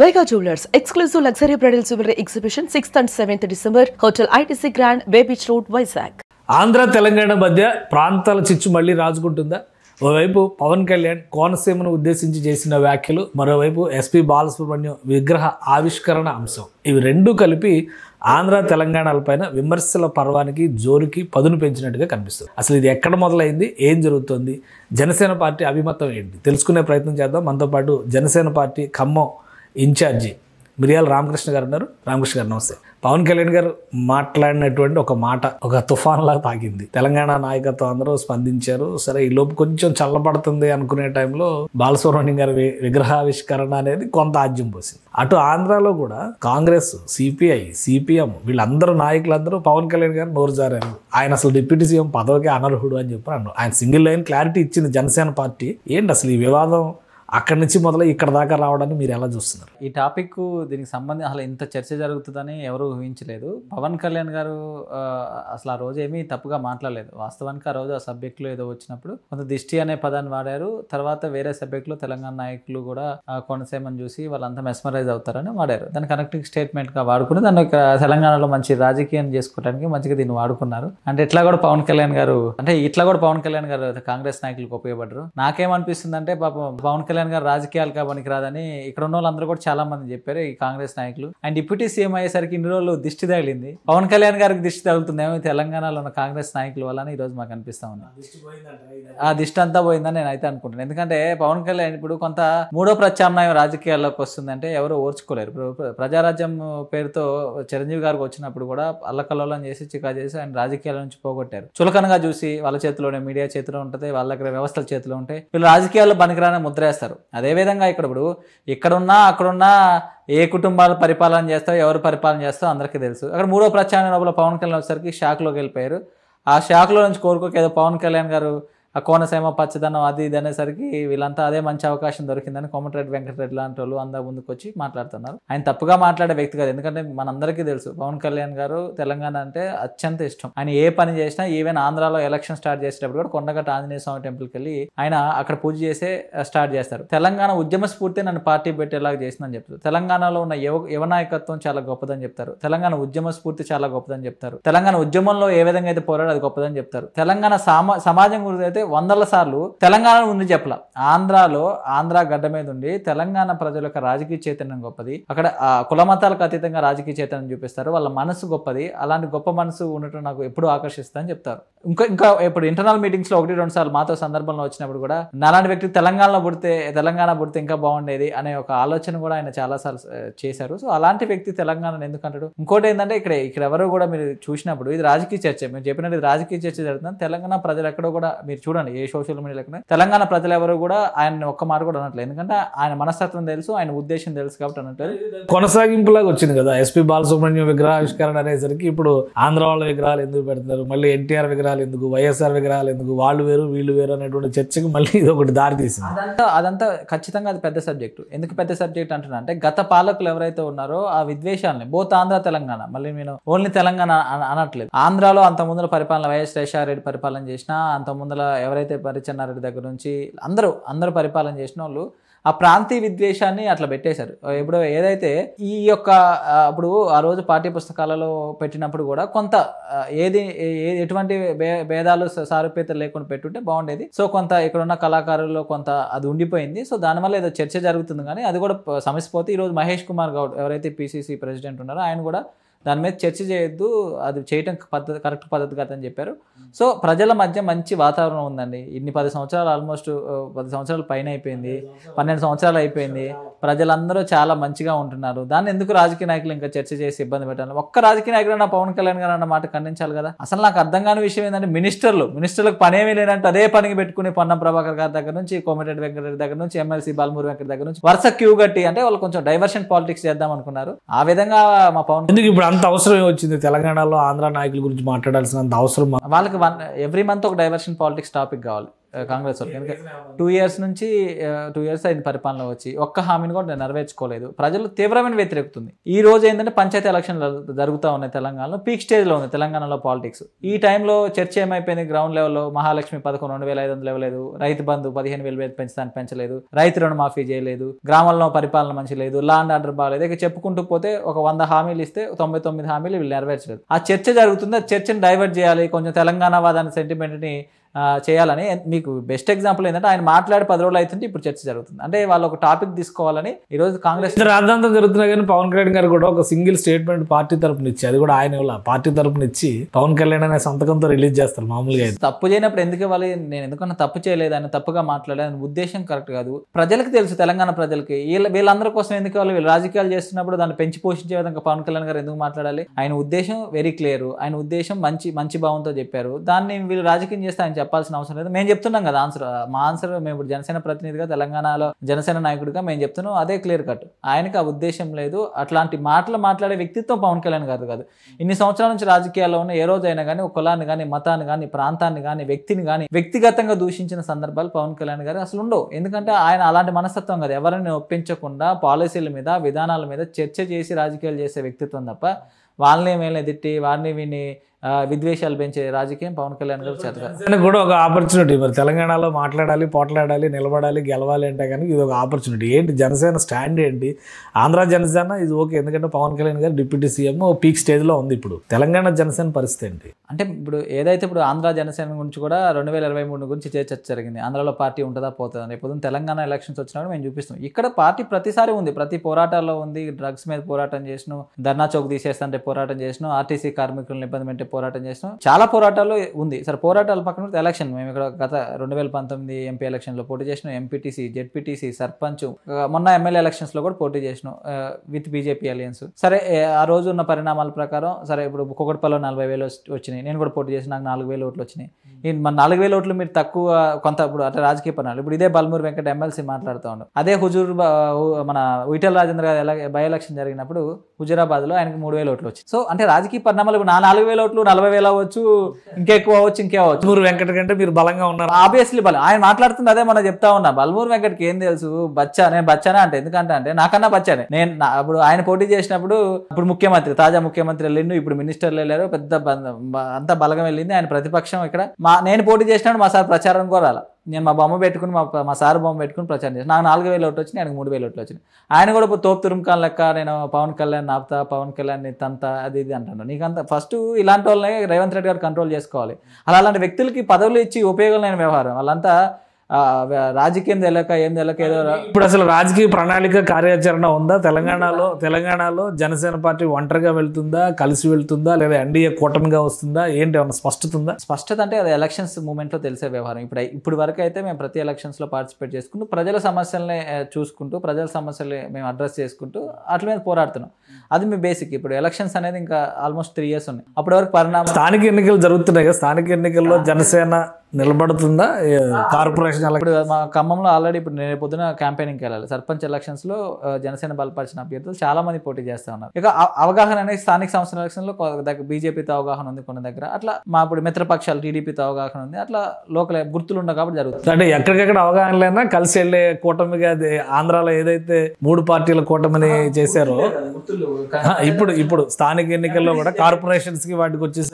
Vega Jewelers exclusive luxury bridal jewelry exhibition 6th and 7th December, Hotel ITC Grand, Bay Beach Road, Vizag. Andhra Telangana మధ్య ప్రాంతాల చిచ్చు మళ్ళీ రాజుకుంటుందా? ఓవైపు పవన్ కళ్యాణ్ కోనసీమను ఉద్దేశించి చేసిన వ్యాఖ్యలు, మరోవైపు ఎస్పీ బాలసుబ్రహ్మణ్యం విగ్రహ ఆవిష్కరణ అంశం, ఇవి రెండూ కలిపి ఆంధ్ర తెలంగాణలపైన విమర్శల పర్వానికి జోరుకి పదును పెంచినట్టుగా కనిపిస్తుంది. అసలు ఇది ఎక్కడ మొదలైంది, ఏం జరుగుతుంది, జనసేన పార్టీ అభిమతం ఏంటి తెలుసుకునే ప్రయత్నం చేద్దాం. మనతో పాటు జనసేన పార్టీ ఖమ్మం ఇన్ఛార్జి మిరియాల రామకృష్ణ గారు ఉన్నారు. రామకృష్ణ గారు నమస్తే. పవన్ కళ్యాణ్ గారు మాట్లాడినటువంటి ఒక మాట ఒక తుఫాన్లా తాకింది. తెలంగాణ నాయకత్వం అందరూ స్పందించారు. సరే, ఈ లోపు కొంచెం చల్లబడుతుంది అనుకునే టైంలో బాలసుబ్రహ్మణ్యం గారి విగ్రహావిష్కరణ అనేది కొంత ఆజ్యం పోసింది. అటు ఆంధ్రాలో కూడా కాంగ్రెస్, సిపిఐ, సిపిఎం వీళ్ళందరూ నాయకులందరూ పవన్ కళ్యాణ్ గారు నోరు జారారు. ఆయన అసలు డిప్యూటీ సీఎం పదవికి అనర్హుడు అని చెప్పి అన్నారు. ఆయన సింగిల్ లైన్ క్లారిటీ ఇచ్చింది జనసేన పార్టీ. ఏంటి అసలు ఈ వివాదం అక్కడి నుంచి మొదలై ఇక్కడ దాకా రావడాన్ని మీరు ఎలా చూస్తున్నారు? ఈ టాపిక్ దీనికి సంబంధించి అసలు ఇంత చర్చ జరుగుతుందని ఎవరు ఊహించలేదు. పవన్ కళ్యాణ్ గారు అసలు ఆ రోజు ఏమీ తప్పుగా మాట్లాడలేదు. వాస్తవానికి ఆ రోజు ఆ సబ్జెక్టులో ఏదో వచ్చినప్పుడు కొంత దిష్టి అనే పదాన్ని వాడారు. తర్వాత వేరే సబ్జెక్టులో తెలంగాణ నాయకులు కూడా కోనసీమని చూసి వాళ్ళంతా మెస్మరైజ్ అవుతారని వాడారు. దాన్ని కనెక్టింగ్ స్టేట్మెంట్గా వాడుకుని దాన్ని తెలంగాణలో మంచి రాజకీయం చేసుకోవడానికి మంచిగా దీన్ని వాడుకున్నారు. అంటే ఇట్లా కూడా పవన్ కళ్యాణ్ గారు కాంగ్రెస్ నాయకులకు ఉపయోగపడరు. నాకేమనిపిస్తుంది అంటే పాపం పవన్ కళ్యాణ్ గారు రాజకీయాలుగా పనికిరాదని ఇక్కడ ఉన్న వాళ్ళందరూ కూడా చాలా మంది చెప్పారు, ఈ కాంగ్రెస్ నాయకులు. అండ్ డిప్యూటీ సీఎం అయ్యేసరికి ఇన్ని రోజులు దిష్టి తగిలింది, పవన్ కళ్యాణ్ గారికి దిష్టి తగులుతుందేమో తెలంగాణలో ఉన్న కాంగ్రెస్ నాయకుల వల్ల ఈ రోజు మాకు అనిపిస్తా ఉంది. ఆ దిష్టి అంతా పోయిందని నేను అయితే అనుకుంటున్నాను. ఎందుకంటే పవన్ కళ్యాణ్ ఇప్పుడు కొంత మూడో ప్రత్యామ్నాయం రాజకీయాల్లోకి వస్తుందంటే ఎవరు ఓర్చుకోలేరు. ఇప్పుడు ప్రజారాజ్యం పేరుతో చిరంజీవి గారికి వచ్చినప్పుడు కూడా అల్లకల్లోలం చేసి చికా చేసి ఆయన రాజకీయాల నుంచి పోగొట్టారు. చులకనగా చూసి వాళ్ళ చేతిలోనే మీడియా చేతిలో ఉంటుంది, వాళ్ళ దగ్గర వ్యవస్థల చేతిలో ఉంటాయి, వీళ్ళు రాజకీయాల్లో పనికిరానే ముద్రేస్తారు. అదేవిధంగా ఇప్పుడు ఇక్కడున్నా అక్కడున్నా ఏ కుటుంబాలు పరిపాలన చేస్తారో ఎవరు పరిపాలన చేస్తారో అందరికీ తెలుసు. అక్కడ మూడో ప్రత్యామ్నాయం లోపల పవన్ కళ్యాణ్ వచ్చేసరికి షాక్లోకి వెళ్ళిపోయారు. ఆ షాక్లో నుంచి కోరుకోక ఏదో పవన్ కళ్యాణ్ గారు ఆ కోనసీమ పచ్చదనం అది ఇది అనేసరికి వీళ్ళంతా అదే మంచి అవకాశం దొరికిందని కోమటిరెడ్డి వెంకటరెడ్డి లాంటి వాళ్ళు అందరూ ముందుకు వచ్చి మాట్లాడుతున్నారు. ఆయన తప్పుగా మాట్లాడే వ్యక్తి కాదు. ఎందుకంటే మనందరికీ తెలుసు పవన్ కళ్యాణ్ గారు తెలంగాణ అంటే అత్యంత ఇష్టం. ఆయన ఏ పని చేసినా, ఈవెన్ ఆంధ్రాలో ఎలక్షన్ స్టార్ట్ చేసేటప్పుడు కూడా కొండగట్ట ఆంజనేయ స్వామి టెంపుల్కి వెళ్ళి ఆయన అక్కడ పూజ చేసే స్టార్ట్ చేస్తారు. తెలంగాణ ఉద్యమ స్ఫూర్తి నన్ను పార్టీ పెట్టేలాగా చేసిందని చెప్తారు. తెలంగాణలో ఉన్న యువ నాయకత్వం చాలా గొప్పదని చెప్తారు. తెలంగాణ ఉద్యమ స్ఫూర్తి చాలా గొప్పదని చెప్తారు. తెలంగాణ ఉద్యమంలో ఏ విధంగా అయితే పోరాడు అది గొప్పదని చెప్తారు. తెలంగాణ సమాజం గురించి అయితే వందల సార్లు తెలంగాణ ఉంది చెప్పల. ఆంధ్ర గడ్డ మీద ఉండి తెలంగాణ ప్రజల యొక్క రాజకీయ చైతన్యం గొప్పది. అక్కడ కుల మతాలకు అతీతంగా రాజకీయ చైతన్యం చూపిస్తారు. వాళ్ళ మనసు గొప్పది. అలాంటి గొప్ప మనసు ఉండటం నాకు ఎప్పుడు ఆకర్షిస్తుందని చెప్తారు. ఇంకా ఇప్పుడు ఇంటర్నల్ మీటింగ్స్ లో 1-2 సార్లు మాతో సందర్భంలో వచ్చినప్పుడు కూడా అలాంటి వ్యక్తి తెలంగాణ పుడితే ఇంకా బాగుండేది అనే ఒక ఆలోచన కూడా ఆయన చాలా సార్లు చేశారు. సో అలాంటి వ్యక్తి తెలంగాణను ఎందుకంటాడు? ఇంకోటి ఏంటంటే ఇక్కడ ఎవరు కూడా మీరు చూసినప్పుడు ఇది రాజకీయ చర్చ, మీరు చెప్పినట్టు ఇది రాజకీయ చర్చ జరుగుతుంది. తెలంగాణ ప్రజలు ఎక్కడో కూడా మీరు చూడండి, ఏ సోషల్ మీడియా లేకుండా తెలంగాణ ప్రజలు ఎవరు కూడా ఆయన ఒక్క మాట కూడా అనట్లేదు. ఎందుకంటే ఆయన మనస్తత్వం తెలుసు, ఆయన ఉద్దేశం తెలుసు కాబట్టి అనట్లేదు. కొనసాగింపులాగా వచ్చింది కదా ఎస్పీ బాలసుబ్రహ్మణ్యం విగ్రహావిష్కరణ అనేసరికి ఇప్పుడు ఆంధ్ర వాళ్ళ విగ్రహాలు ఎందుకు పెడతారు, మళ్ళీ ఎన్టీఆర్ విగ్రహాలు ఎందుకు, వైఎస్ఆర్ విగ్రహాలు ఎందుకు, వాళ్ళు వేరు వీళ్ళు వేరు అనేటువంటి చర్చకి మళ్ళీ ఇది ఒకటి దారి తీసింది. అదంతా ఖచ్చితంగా అది పెద్ద సబ్జెక్టు. ఎందుకు పెద్ద సబ్జెక్ట్ అంటున్నా అంటే గత పాలకులు ఎవరైతే ఉన్నారో ఆ విద్వేషాలని బోత్ ఆంధ్ర తెలంగాణ, మళ్ళీ నేను ఓన్లీ తెలంగాణ అనట్లేదు, ఆంధ్రాలో అంత ముందర పరిపాలన వైఎస్ రెడ్డి పరిపాలన చేసినా, అంత ముందర ఎవరైతే పరిచన్నారెడ్డి దగ్గర నుంచి అందరూ పరిపాలన చేసిన వాళ్ళు ఆ ప్రాంతీయ విద్వేషాన్ని అట్లా పెట్టేశారు. ఇప్పుడు ఏదైతే ఈ యొక్క అప్పుడు ఆ రోజు పాఠ్య పుస్తకాలలో పెట్టినప్పుడు కూడా కొంత ఎటువంటి భేదాలు సారూప్యత లేకుండా పెట్టుంటే బాగుండేది. సో కొంత ఇక్కడ ఉన్న కళాకారుల్లో కొంత అది ఉండిపోయింది. సో దానివల్ల ఏదో చర్చ జరుగుతుంది, కానీ అది కూడా సమస్య పోతే ఈరోజు మహేష్ కుమార్ గౌడ్ ఎవరైతే పిసిసి ప్రెసిడెంట్ ఉన్నారో ఆయన కూడా దాని మీద చర్చ చేయొద్దు, అది చేయటం కరెక్ట్ పద్ధతి కాదని చెప్పారు. సో ప్రజల మధ్య మంచి వాతావరణం ఉందండి. ఇన్ని 10 సంవత్సరాలు ఆల్మోస్ట్ 10 సంవత్సరాల పైన అయిపోయింది, 12 సంవత్సరాలు అయిపోయింది. ప్రజలందరూ చాలా మంచిగా ఉంటున్నారు. దాన్ని ఎందుకు రాజకీయ నాయకులు ఇంకా చర్చ చేసి ఇబ్బంది పెట్టాలి? ఒక్క రాజకీయ నాయకుడు నా పవన్ కళ్యాణ్ గారు అన్న మాట ఖండించాలి కదా. అసలు నాకు అర్థం కాని విషయం ఏంటంటే మినిస్టర్లకు పనేమీ లేదంటే అదే పనికి పెట్టుకుని పొన్నం ప్రభాకర్ గారి దగ్గర నుంచి, కోమటిరెడ్డి వెంకటరెడ్డి దగ్గర నుంచి, ఎమ్మెల్సీ బాలమూరి వెంకట దగ్గర నుంచి వరుస క్యూ కట్టి అంటే వాళ్ళు కొంచెం డైవర్షన్ పాలిటిక్స్ చేద్దాం అనుకున్నారు. ఆ విధంగా మా పవన్ ఎందుకు ఇప్పుడు అంత అవసరం వచ్చింది తెలంగాణలో ఆంధ్ర నాయకుల గురించి మాట్లాడాల్సినంత అవసరం? వాళ్ళకి ఎవ్రీ మంత్ ఒక డైవర్షన్ పాలిటిక్స్ టాపిక్ కావాలి. కాంగ్రెస్ వాళ్ళకి. ఎందుకంటే 2 years నుంచి 2 years అయింది పరిపాలన వచ్చి, ఒక్క హామీని కూడా నెరవేర్చుకోలేదు. ప్రజలు తీవ్రమైన వ్యతిరేకుతుంది. ఈ రోజు ఏంటంటే పంచాయతీ ఎలక్షన్లు జరుగుతూ ఉన్నాయి తెలంగాణలో, పీక్ స్టేజ్లో ఉంది తెలంగాణలో పాలిటిక్స్. ఈ టైంలో చర్చ ఏమైపోయింది, గ్రౌండ్ లెవెల్లో మహాలక్ష్మి పథకం 2,500 ఇవ్వలేదు, రైతు బంధు 15,000 పెంచడానికి పెంచలేదు, రైతు రుణమాఫీ చేయలేదు, గ్రామాల్లో పరిపాలన మంచి లేదు, లా అండ్ ఆర్డర్ బాగాలేదు. ఇక చెప్పుకుంటూ పోతే ఒక 100 హామీలు ఇస్తే 99 హామీలు వీళ్ళు నెరవేర్చలేదు. ఆ చర్చ జరుగుతుంది, ఆ చర్చని డైవర్ట్ చేయాలి, కొంచెం తెలంగాణ వాదాన్ని సెంటిమెంట్ని చేయాలని. మీకు బెస్ట్ ఎగ్జాంపుల్ ఏంటంటే ఆయన మాట్లాడి 10 రోజులు అవుతుంటే ఇప్పుడు చర్చ జరుగుతుంది. అంటే వాళ్ళు ఒక టాపిక్ తీసుకోవాలని ఈరోజు కాంగ్రెస్ రాజధాంతం జరుగుతున్నా కానీ పవన్ కళ్యాణ్ గారు కూడా ఒక సింగిల్ స్టేట్మెంట్ పార్టీ తరపున ఇచ్చి, అది కూడా ఆయన పార్టీ తరపున ఇచ్చి పవన్ కళ్యాణ్ అనే సంతకంతో రిలీజ్ చేస్తారు మామూలుగా. తప్పు చేయనప్పుడు ఎందుకు ఇవ్వాలి? నేను ఎందుకన్నా తప్పు చేయలేదు, ఆయన తప్పుగా మాట్లాడలేదు, ఉద్దేశం కరెక్ట్ కాదు. ప్రజలకు తెలుసు, తెలంగాణ ప్రజలకి. వీళ్ళందరి కోసం ఎందుకు ఇవ్వాలి? వీళ్ళు రాజకీయాలు చేస్తున్నప్పుడు దాన్ని పెంచి పోషించే విధంగా పవన్ కళ్యాణ్ గారు ఎందుకు మాట్లాడాలి? ఆయన ఉద్దేశం వెరీ క్లియర్, ఆయన ఉద్దేశం మంచి భావంతో చెప్పారు. దాన్ని వీళ్ళు రాజకీయం చేస్తే ఆయన చెప్పాల్సిన అవసరం లేదు. మేము చెప్తున్నాం కదా ఆన్సర్, మా ఆన్సర్ మేము ఇప్పుడు జనసేన ప్రతినిధిగా, తెలంగాణలో జనసేన నాయకుడిగా మేము చెప్తున్నాం, అదే క్లియర్ కట్. ఆయనకి ఆ ఉద్దేశం లేదు. అట్లాంటి మాటలు మాట్లాడే వ్యక్తిత్వం పవన్ కళ్యాణ్ గారు కాదు. ఇన్ని సంవత్సరాల నుంచి రాజకీయాల్లో ఉన్న ఏ రోజైనా కానీ ఒక కులాన్ని కానీ, మతాన్ని కానీ, ప్రాంతాన్ని కానీ, వ్యక్తిని కానీ వ్యక్తిగతంగా దూషించిన సందర్భాలు పవన్ కళ్యాణ్ గారు అసలు ఉండవు. ఎందుకంటే ఆయన అలాంటి మనస్తత్వం కాదు. ఎవరిని ఒప్పించకుండా పాలసీల మీద, విధానాల మీద చర్చ చేసి రాజకీయాలు చేసే వ్యక్తిత్వం తప్ప వాళ్ళని మేలు ఎదిట్టి వారిని వీని విద్వేషాలు పెంచే రాజకీయం పవన్ కళ్యాణ్ గారు చేత కూడా ఒక ఆపర్చునిటీ. మరి తెలంగాణలో మాట్లాడాలి, పోట్లాడాలి, నిలబడాలి, గెలవాలి అంటే కనుక ఇది ఒక ఆపర్చునిటీ. ఏంటి జనసేన స్టాండ్ ఏంటి? ఆంధ్ర జనసేన ఇది ఓకే, ఎందుకంటే పవన్ కళ్యాణ్ గారు డిప్యూటీ సీఎం పీక్ స్టేజ్లో ఉంది. ఇప్పుడు తెలంగాణ జనసేన పరిస్థితి ఏంటి అంటే ఇప్పుడు ఏదైతే ఇప్పుడు ఆంధ్ర జనసేన గురించి కూడా 2023 గురించి చర్చ జరిగింది. ఆంధ్రలో పార్టీ ఉంటుందా పోతుందా? రేపు తెలంగాణ ఎలక్షన్స్ వచ్చినప్పుడు మేము చూపిస్తాం. ఇక్కడ పార్టీ ప్రతిసారి ఉంది, ప్రతి పోరాటాల్లో ఉంది. డ్రగ్స్ మీద పోరాటం చేసినాం, ధర్నా చౌక్ తీసేస్తుంటే పోరాటం చేసినాం, ఆర్టీసీ కార్మికులను ఇబ్బంది పెట్టే పోరాటం చేసినాం, చాలా పోరాటాలు ఉంది. సరే పోరాటాల పక్కన ఎలక్షన్, మేము ఇక్కడ గత 2019 ఎంపీ ఎలక్షన్లో పోటీ చేసినాం, ఎంపీటీసీ, జెడ్పీటీసీ, సర్పంచ్, మొన్న ఎమ్మెల్యే ఎలక్షన్స్లో కూడా పోటీ చేసినాం విత్ బీజేపీ అలియన్స్. సరే ఆ రోజు ఉన్న పరిణామాల ప్రకారం సరే ఇప్పుడు కుకట్పల్లిలో 40,000 వచ్చినాయి, నేను కూడా పోటీ చేసి నాకు 4,000 ఓట్లు వచ్చినాయి. మన 4,000 ఓట్లు మీరు తక్కువ కొంత ఇప్పుడు అంటే రాజకీయ పరిణామాలు. ఇప్పుడు ఇదే బల్మూరు వెంకట ఎమ్మెల్సీ మాట్లాడుతూ ఉన్నాడు. అదే హుజూర్ మన ఈటెల రాజేంద్ర గారు బై ఎలక్షన్ జరిగినప్పుడు హుజూరాబాద్లో ఆయనకి 3,000 ఓట్లు వచ్చాయి. సో అంటే రాజకీయ పరిణామాలు నా 4,000 ఓట్లు 40,000 అవ్వచ్చు, ఇంకెక్కువ అవ్వచ్చు, ఇంకే అవ్వచ్చు. బల్మూరు వెంకట కంటే మీరు బలంగా ఉన్నారు. ఆబ్వియస్లీ బలం. ఆయన మాట్లాడుతుంది అదే మనం చెప్తా ఉన్నా. బల్మూరు వెంకటకి ఏం తెలుసు? నేను బచ్చానా అంటే ఎందుకంటే నాకన్నా బచ్చానే. నేను అప్పుడు ఆయన పోటీ చేసినప్పుడు ఇప్పుడు ముఖ్యమంత్రి, తాజా ముఖ్యమంత్రి వెళ్ళిండు, ఇప్పుడు మినిస్టర్లు వెళ్ళారు, పెద్ద అంతా బలగం వెళ్ళింది. ఆయన ప్రతిపక్షం ఇక్కడ నేను పోటీ చేసినప్పుడు మా సార్ ప్రచారం కూడా రాలా. నేను మా బొమ్మ పెట్టుకుని మా సార్ బొమ్మ పెట్టుకుని ప్రచారం చేసి నాకు 4,000 ఓట్లు వచ్చినాయి, ఆయనకు 3,000 ఓట్లు వచ్చినాయి. ఆయన కూడా తోపు తురుముకాన్ లెక్క నేను పవన్ కళ్యాణ్ ఆపుతా, పవన్ కళ్యాణ్ తంతా, అది ఇది అంటాను. నీకంతా ఫస్ట్ ఇలాంటి వాళ్ళని రేవంత్ రెడ్డి గారు కంట్రోల్ చేసుకోవాలి. అలాంటి వ్యక్తులకి పదవులు ఇచ్చి ఉపయోగం లేని వ్యవహారం. వాళ్ళంతా రాజకీయం తెలియక ఏం తెలియక ఏదో. ఇప్పుడు అసలు రాజకీయ ప్రణాళిక కార్యాచరణ ఉందా తెలంగాణలో? జనసేన పార్టీ ఒంటరిగా వెళ్తుందా, కలిసి వెళ్తుందా, లేదా ఎన్డీఏ కూటమిగా వస్తుందా? ఏంటి ఏమన్నా స్పష్టత ఉందా? స్పష్టత అంటే అది ఎలక్షన్స్ మూమెంట్లో తెలిసే వ్యవహారం. ఇప్పుడు వరకు అయితే మేము ప్రతి ఎలక్షన్స్లో పార్టిసిపేట్ చేసుకుంటూ ప్రజల సమస్యల్ని చూసుకుంటూ ప్రజల సమస్యలు మేము అడ్రస్ చేసుకుంటూ అట్ల మీద పోరాడుతున్నాం. అది మీ బేసిక్. ఇప్పుడు ఎలక్షన్స్ అనేది ఇంకా ఆల్మోస్ట్ 3 years ఉన్నాయి. అప్పటి వరకు పరిణామం. స్థానిక ఎన్నికలు జరుగుతున్నాయి కదా, స్థానిక ఎన్నికల్లో జనసేన నిలబడుతుందా? కార్పొరేషన్ ఇప్పుడు మా ఖమ్మంలో ఆల్రెడీ ఇప్పుడు నేను పొద్దున క్యాంపెయినింగ్కి వెళ్ళాలి. సర్పంచ్ ఎలక్షన్స్లో జనసేన బలపరిచిన అభ్యర్థులు చాలా మంది పోటీ చేస్తూ ఉన్నారు. ఇక అవగాహన అనేది స్థానిక సంస్థల ఎలక్షన్లో బీజేపీతో అవగాహన ఉంది కొన్ని దగ్గర, అట్లా మా ఇప్పుడు మిత్రపక్షాలు టీడీపీతో అవగాహన ఉంది, అట్లా లోకల్ గుర్తులు ఉండవు కాబట్టి జరుగుతుంది. అంటే ఎక్కడికెక్కడ అవగాహన లేనా కలిసి వెళ్ళే కూటమిగా ఆంధ్రాలో ఏదైతే 3 పార్టీల కూటమిని చేశారో ఇప్పుడు స్థానిక ఎన్నికల్లో కూడా కార్పొరేషన్స్ కి వాటికి వచ్చేసి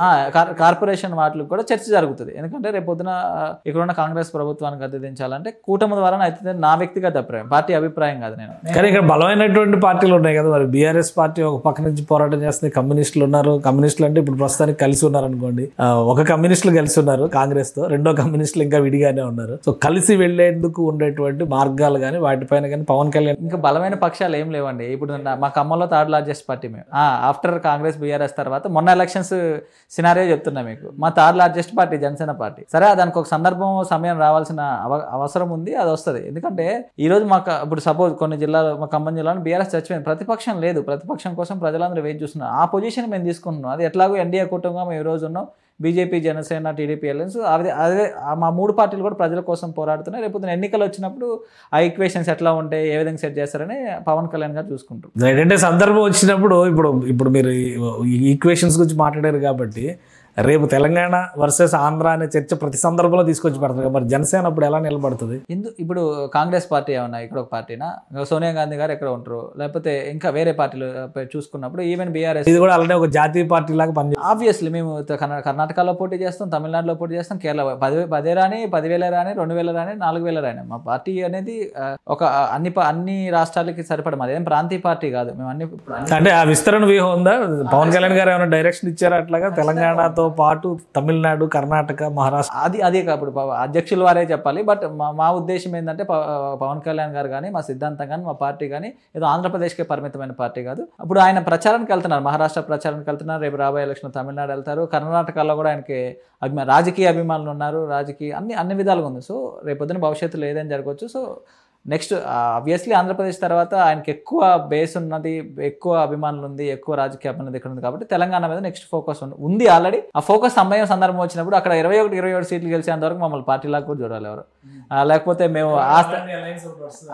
కార్పొరేషన్ వాటికి కూడా చర్చ జరుగుతుంది. ఎందుకంటే రేపు పొద్దున ఇక్కడున్న కాంగ్రెస్ ప్రభుత్వానికి అద్దెదించాలంటే కూటమి ద్వారా అయితే నా వ్యక్తిగత అభిప్రాయం, పార్టీ అభిప్రాయం కాదు. నేను కానీ ఇక్కడ బలమైనటువంటి పార్టీలు ఉన్నాయి కదా, మరి బీఆర్ఎస్ పార్టీ ఒక పక్క నుంచి పోరాటం చేస్తుంది, కమ్యూనిస్టులు ఉన్నారు. కమ్యూనిస్టులు అంటే ఇప్పుడు ప్రస్తుతానికి కలిసి ఉన్నారు అనుకోండి, ఒక కమ్యూనిస్టులు కలిసి ఉన్నారు కాంగ్రెస్ తో, రెండో కమ్యూనిస్టులు ఇంకా విడిగానే ఉన్నారు. సో కలిసి వెళ్లేందుకు ఉండేటువంటి మార్గాలు కానీ వాటిపైన కానీ పవన్ కళ్యాణ్ ఇంకా బలమైన పక్షాలు ఏం లేవండి. ఇప్పుడు మా ఖమ్మంలో 3rd లార్జెస్ట్ పార్టీ మేము. ఆఫ్టర్ కాంగ్రెస్ బీఆర్ఎస్ తర్వాత మొన్న ఎలక్షన్స్ సినారియో చెప్తున్నా మీకు, మా 3rd largest party Janasena party. సరే దానికి ఒక సందర్భం సమయం రావాల్సిన అవసరం ఉంది, అది వస్తుంది. ఎందుకంటే ఈ రోజు మాకు ఇప్పుడు సపోజ్ కొన్ని జిల్లాలో, మా ఖమ్మం జిల్లాలో బీఆర్ఎస్ చచ్చిపోయింది, ప్రతిపక్షం లేదు, ప్రతిపక్షం కోసం ప్రజలందరూ వెయిట్ చూస్తున్నారు. ఆ పొజిషన్ మేము తీసుకుంటున్నాం. అది ఎట్లాగో ఎన్డీఏ కూటమిగా మేము ఈ రోజు ఉన్నాం, బీజేపీ, జనసేన, టీడీపీ అలయన్స్. అదే మా 3 పార్టీలు కూడా ప్రజల కోసం పోరాడుతున్నాయి. రేపు ఎన్నికలు వచ్చినప్పుడు ఆ ఈక్వేషన్స్ ఎట్లా ఉంటాయి, ఏ విధంగా సెట్ చేస్తారని పవన్ కళ్యాణ్ గారు చూసుకుంటారు. ఏంటంటే సందర్భం వచ్చినప్పుడు ఇప్పుడు మీరు ఈక్వేషన్స్ గురించి మాట్లాడారు కాబట్టి రేపు తెలంగాణ వర్సెస్ ఆంధ్ర అనే చర్చ ప్రతి సందర్భంలో తీసుకొచ్చి పెడతారు. మరి జనసేన అప్పుడు ఎలా నిలబడుతుంది? ఇప్పుడు కాంగ్రెస్ పార్టీ ఏమన్నా ఇక్కడ ఒక పార్టీనా, సోనియా గాంధీ గారు ఎక్కడ ఉంటారు, లేకపోతే ఇంకా వేరే పార్టీలు చూసుకున్నప్పుడు ఈవెన్ బీఆర్ఎస్ ఇది కూడా అలానే ఒక జాతీయ పార్టీ లాగా పనిచేస్తుంది. ఆబ్వియస్లీ మేము కర్ణాటకలో పోటీ చేస్తాం, తమిళనాడులో పోటీ చేస్తాం, కేరళ 10 రాని 10,000 రాని 2,000 రాని 4,000 రాని. మా పార్టీ అనేది ఒక అన్ని రాష్ట్రాలకి సరిపడం, అదేం ప్రాంతీయ పార్టీ కాదు. మేము అంటే ఆ విస్తరణ వ్యూహం ఉందా? పవన్ కళ్యాణ్ గారు ఏమైనా డైరెక్షన్ ఇచ్చారా అట్లాగా తెలంగాణతో పాటు తమిళనాడు, కర్ణాటక, మహారాష్ట్ర? అదే కాదు అధ్యక్షుల వారే చెప్పాలి. బట్ మా ఉద్దేశం ఏంటంటే పవన్ కళ్యాణ్ గారు కానీ, మా సిద్ధాంతం కానీ, మా పార్టీ కానీ ఏదో ఆంధ్రప్రదేశ్కే పరిమితమైన పార్టీ కాదు. ఇప్పుడు ఆయన ప్రచారానికి వెళ్తున్నారు, మహారాష్ట్ర ప్రచారానికి వెళ్తున్నారు, రేపు రాబోయే ఎలక్షన్ తమిళనాడు వెళ్తారు, కర్ణాటకలో కూడా ఆయనకి రాజకీయ అభిమానులు ఉన్నారు, అన్ని విధాలుగా ఉంది. సో రేపొద్దున భవిష్యత్తులో ఏదైనా జరగవచ్చు. సో నెక్స్ట్ ఆబ్వియస్లీ ఆంధ్రప్రదేశ్ తర్వాత ఆయనకి ఎక్కువ బేస్ ఉన్నది, ఎక్కువ అభిమానులు ఉంది, ఎక్కువ రాజకీయ అభిమానులు ఇక్కడ ఉంది కాబట్టి తెలంగాణ మీద నెక్స్ట్ ఫోకస్ ఉంది ఆల్రెడీ. ఆ ఫోకస్ సందర్భం వచ్చినప్పుడు అక్కడ 21 సీట్లు గెలిచేంతవరకు మమ్మల్ని పార్టీలాగా కూడా చూడాలి ఎవరు. లేకపోతే మేము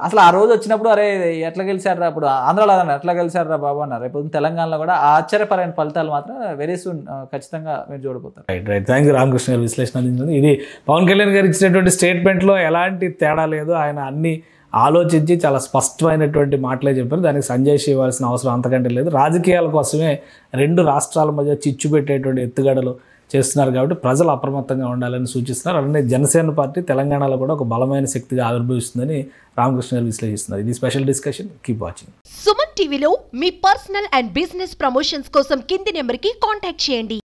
అసలు ఆ రోజు వచ్చినప్పుడు అరే ఎట్లా గెలిచారు రా, అప్పుడు ఆంధ్రాలో ఎట్లా గెలిచారు రా బాబు అన్నారు. రేపు తెలంగాణలో కూడా ఆశ్చర్యపరమైన ఫలితాలు మాత్రం వెరీ సూన్ ఖచ్చితంగా మీరు చూడబోతారు. రైట్. థ్యాంక్ యూ రామకృష్ణ గారు విశ్లేషణ అందించింది. ఇది పవన్ కళ్యాణ్ గారు ఇచ్చినటువంటి స్టేట్మెంట్లో ఎలాంటి తేడా లేదు, ఆయన అన్ని ఆలోచించి చాలా స్పష్టమైనటువంటి మాటలే చెప్పారు. దానికి సంజయ్ ఇవ్వాల్సిన అవసరం అంతకంటే లేదు. రాజకీయాల కోసమే 2 రాష్ట్రాల మధ్య చిచ్చు పెట్టేటువంటి ఎత్తుగడలు చేస్తున్నారు కాబట్టి ప్రజలు అప్రమత్తంగా ఉండాలని సూచిస్తున్నారు. అలానే జనసేన పార్టీ తెలంగాణలో కూడా ఒక బలమైన శక్తిగా ఆవిర్భవిస్తుందని రామకృష్ణ గారు విశ్లేషిస్తున్నారు. ఇది special discussion. Keep watching. Suman టీవీలో మీ పర్సనల్ అండ్ బిజినెస్ ప్రమోషన్స్ కోసం కింది నెంబర్కి కాంటాక్ట్ చేయండి.